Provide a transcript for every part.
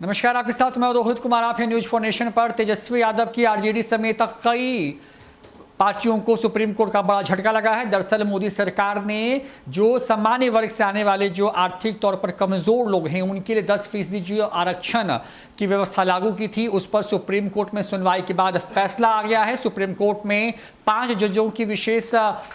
नमस्कार, आपके साथ मैं रोहित कुमार। आप हैं न्यूज फॉर नेशन पर। तेजस्वी यादव की आरजेडी समेत कई पार्टियों को सुप्रीम कोर्ट का बड़ा झटका लगा है। दरअसल मोदी सरकार ने जो सामान्य वर्ग से आने वाले जो आर्थिक तौर पर कमजोर लोग हैं उनके लिए 10% जो आरक्षण की व्यवस्था लागू की थी, उस पर सुप्रीम कोर्ट में सुनवाई के बाद फैसला आ गया है। सुप्रीम कोर्ट में 5 जजों की विशेष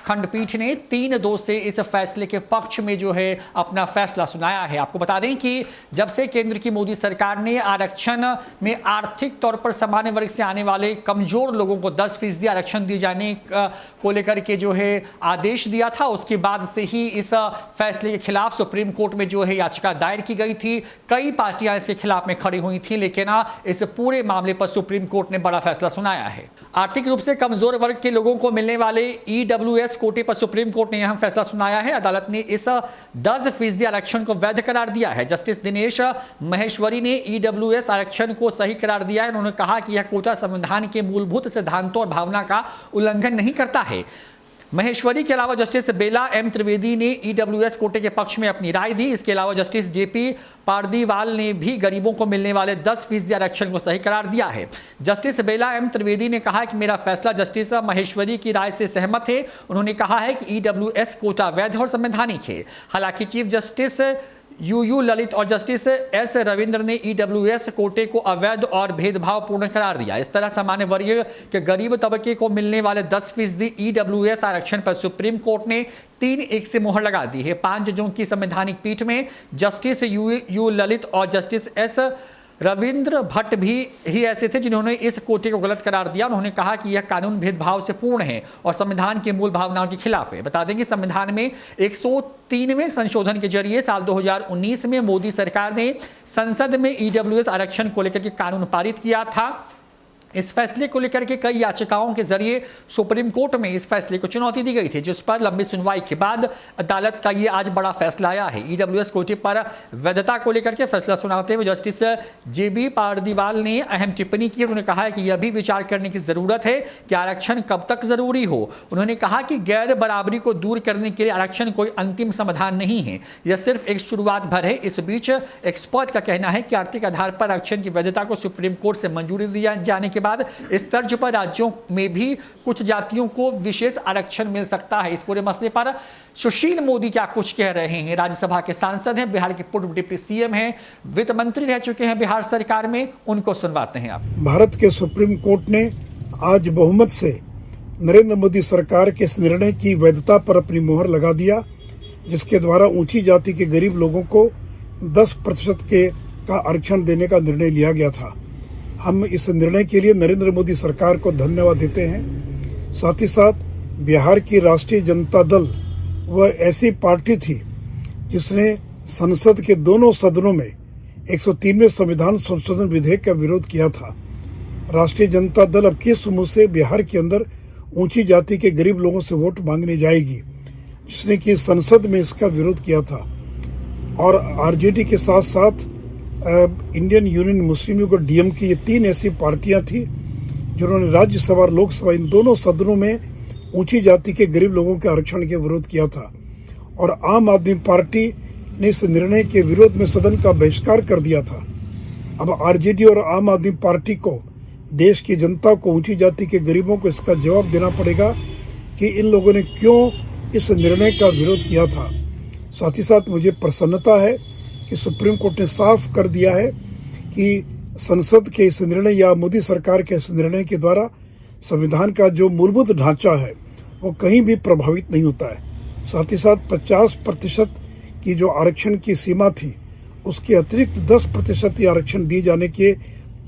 खंडपीठ ने 3-2 से इस फैसले के पक्ष में जो है अपना फैसला सुनाया है। आपको बता दें कि जब से केंद्र की मोदी सरकार ने आरक्षण में आर्थिक तौर पर सामान्य वर्ग से आने वाले कमजोर लोगों को 10% आरक्षण दिए जाने को लेकर के जो है आदेश दिया था, उसके बाद से ही इस फैसले के खिलाफ सुप्रीम कोर्ट में जो है याचिका दायर की गई थी। कई पार्टियां इसके खिलाफ में खड़ी हुई थी, लेकिन इस पूरे मामले पर सुप्रीम कोर्ट ने बड़ा फैसला सुनाया है। आर्थिक रूप से कमजोर वर्ग के लोगों को मिलने वाले ईडब्ल्यूएस कोटे पर सुप्रीम कोर्ट ने यहां फैसला सुनाया है। अदालत ने इस 10% आरक्षण को वैध करार दिया है। जस्टिस दिनेश महेश्वरी ने ईडब्ल्यूएस आरक्षण को सही करार दिया है। उन्होंने कहा कि यह कोटा संविधान के मूलभूत सिद्धांतों और भावना का उल्लंघन नहीं करता है। महेश्वरी के अलावा जस्टिस बेला एम त्रिवेदी ने ईडब्ल्यूएस कोटे के पक्ष में अपनी राय दी। इसके अलावा जस्टिस जेपी पारदीवाल ने भी गरीबों को मिलने वाले 10% आरक्षण को सही करार दिया है। जस्टिस बेला एम त्रिवेदी ने कहा कि मेरा फैसला जस्टिस महेश्वरी की राय से सहमत है। उन्होंने कहा है कि ईडब्ल्यूएस कोटा वैध और संवैधानिक है। हालांकि चीफ जस्टिस यू ललित और जस्टिस एस रविंद्र ने ईडब्ल्यूएस कोटे को अवैध और भेदभावपूर्ण करार दिया। इस तरह सामान्य वर्ग के गरीब तबके को मिलने वाले 10% ईडब्ल्यूएस आरक्षण पर सुप्रीम कोर्ट ने 3-1 से मोहर लगा दी है। 5 जजों की संवैधानिक पीठ में जस्टिस यू ललित और जस्टिस एस रविंद्र भट्ट भी ही ऐसे थे जिन्होंने इस कोटे को गलत करार दिया। उन्होंने कहा कि यह कानून भेदभाव से पूर्ण है और संविधान की मूल भावनाओं के खिलाफ है। बता दें कि संविधान में 103वें संशोधन के जरिए साल 2019 में मोदी सरकार ने संसद में ईडब्ल्यूएस आरक्षण को लेकर के कानून पारित किया था। इस फैसले को लेकर के कई याचिकाओं के जरिए सुप्रीम कोर्ट में इस फैसले को चुनौती दी गई थी, जिस पर लंबी सुनवाई के बाद अदालत का यह आज बड़ा फैसला आया है। ईडब्ल्यूएस कोटे पर वैधता को लेकर के फैसला सुनाते हुए जस्टिस जेबी पारदीवाल ने अहम टिप्पणी की। उन्होंने कहा कि यह भी विचार करने की जरूरत है कि आरक्षण कब तक जरूरी हो। उन्होंने कहा कि गैर बराबरी को दूर करने के लिए आरक्षण कोई अंतिम समाधान नहीं है, यह सिर्फ एक शुरुआत भर है। इस बीच एक्सपर्ट का कहना है कि आर्थिक आधार पर आरक्षण की वैधता को सुप्रीम कोर्ट से मंजूरी दिया जाने के बाद इस तर्ज पर राज्यों में भी कुछ जातियों को विशेष आरक्षण मिल सकता है। इस पूरे मसले पर सुशील मोदी क्या कुछ कह रहे हैं। राज्यसभा के सांसद हैं, बिहार के पूर्व डिप्टी सीएम हैं, वित्त मंत्री रह चुके हैं बिहार सरकार में, उनको सुनवाते हैं आप। भारत के सुप्रीम कोर्ट ने आज बहुमत से नरेंद्र मोदी सरकार के इस निर्णय की वैधता पर अपनी मोहर लगा दिया, जिसके द्वारा ऊंची जाति के गरीब लोगों को 10% का आरक्षण देने का निर्णय लिया गया था। हम इस निर्णय के लिए नरेंद्र मोदी सरकार को धन्यवाद देते हैं। साथ ही साथ बिहार की राष्ट्रीय जनता दल वह ऐसी पार्टी थी जिसने संसद के दोनों सदनों में 103वें संविधान संशोधन विधेयक का विरोध किया था। राष्ट्रीय जनता दल अब किस मुंह से बिहार के अंदर ऊंची जाति के गरीब लोगों से वोट मांगने जाएगी, जिसने कि संसद में इसका विरोध किया था। और आरजेडी के साथ साथ इंडियन यूनियन मुस्लिम लीग और डीएमके, ये 3 ऐसी पार्टियां थी जिन्होंने राज्यसभा और लोकसभा इन दोनों सदनों में ऊंची जाति के गरीब लोगों के आरक्षण के विरोध किया था। और आम आदमी पार्टी ने इस निर्णय के विरोध में सदन का बहिष्कार कर दिया था। अब आरजेडी और आम आदमी पार्टी को, देश की जनता को, ऊंची जाति के गरीबों को इसका जवाब देना पड़ेगा कि इन लोगों ने क्यों इस निर्णय का विरोध किया था। साथ ही साथ मुझे प्रसन्नता है कि सुप्रीम कोर्ट ने साफ कर दिया है कि संसद के इस निर्णय या मोदी सरकार के इस निर्णय के द्वारा संविधान का जो मूलभूत ढांचा है वो कहीं भी प्रभावित नहीं होता है। साथ ही साथ 50% की जो आरक्षण की सीमा थी, उसके अतिरिक्त 10% आरक्षण दिए जाने के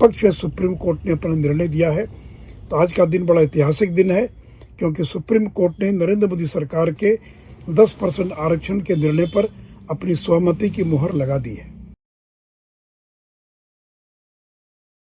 पक्ष में सुप्रीम कोर्ट ने अपना निर्णय दिया है। तो आज का दिन बड़ा ऐतिहासिक दिन है, क्योंकि सुप्रीम कोर्ट ने नरेंद्र मोदी सरकार के 10% आरक्षण के निर्णय पर अपनी सहमति की मुहर लगा दी है।